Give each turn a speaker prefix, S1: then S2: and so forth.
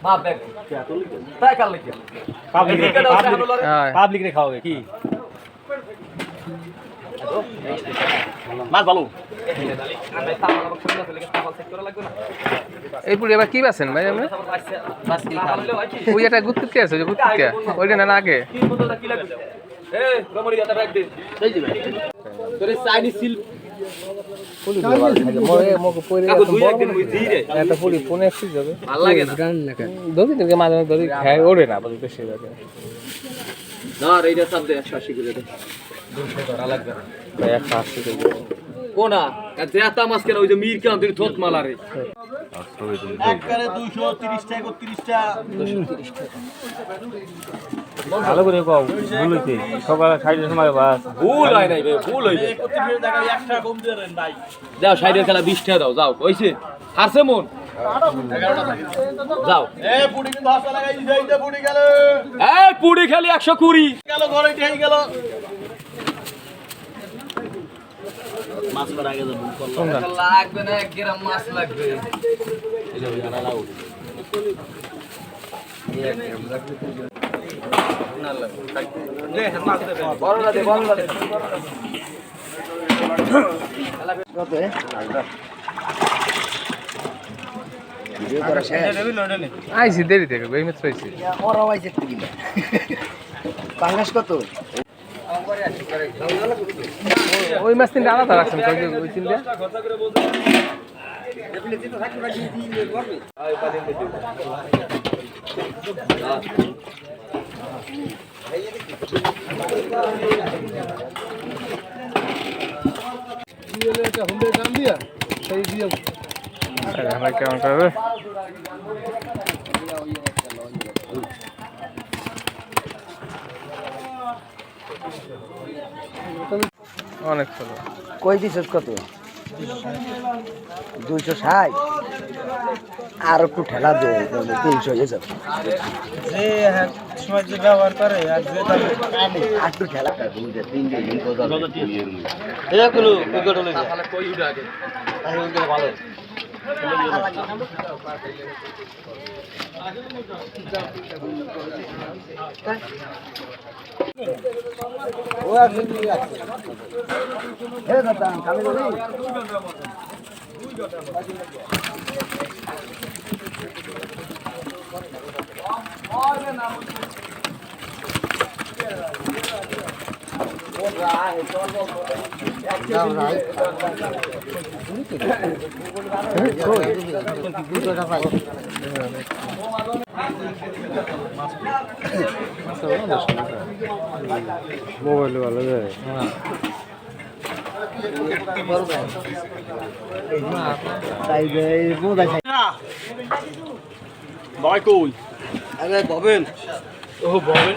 S1: মাপ দেখ তাই কাল লিখে
S2: পাবলিক রে খাওয়াবে কি মাছ ভালো
S3: এই পুরি এবার কি বাসেন ভাই আপনি ওই একটা গুত্তুকে আছে গুত্তুকে ওইটা না আগে ওড়ে না বেশি
S1: কোনা জেতা মাছ কেন ওই যে মির কেন তুই থত মালারে
S2: একবারে 230 টাকা 30 টাকা ভালো করে কও ভুল হইছে সকালে 60 এর সময় বাস
S1: ভুল হয় নাই ভাই ভুল হইছে
S2: 31 এর জায়গায় 1 টাকা কম দেন ভাই
S1: যাও 60 এর খেলা 20 টাকা দাও যাও কইছে হারছে মন
S2: 11টা থাকে
S1: যাও
S2: এই পুডি কিন্তু হাসা লাগাই দিছে এই যে পুডি গেল
S1: এই পুরি খালি 120
S2: গেল ঘরে ঠেই গেল মাছ করা আগে ভুল করলাম
S1: লাগবে না 1 গ্রাম মাছ লাগবে
S2: এই যে গানা লাউ
S1: না লাগবে দে মাছ দে বড়রা দে বড়রা দে কত ভিডিও করা শেষ
S3: আইছি দেরি থেকে এই মাত্র আইছি
S1: ওরাও আইছে কিনা বাংলাদেশ কত
S3: ওই মাছ তিনটা আলাদা রাখছেন ওই তিনটা কেমন করবে অনেক ছোট
S1: কই দিছস কত 260 আর একটু ঠেলা দে 300 হয়ে যাবে
S2: যে সময় যে ব্যবহার করে আর যে দাম আনে
S1: একটু ঠেলা বুঝে 3 দিন
S2: এই গুলো গুলো লই
S1: তাহলে কই উঠে আগে
S2: তাই ওগুলো ভালো
S1: ও আছে কি আছে হে দাদা কামে গলি
S3: মোবাইল ভালো যায়
S2: বয় কই
S1: আরে ববেন
S2: ও ববেন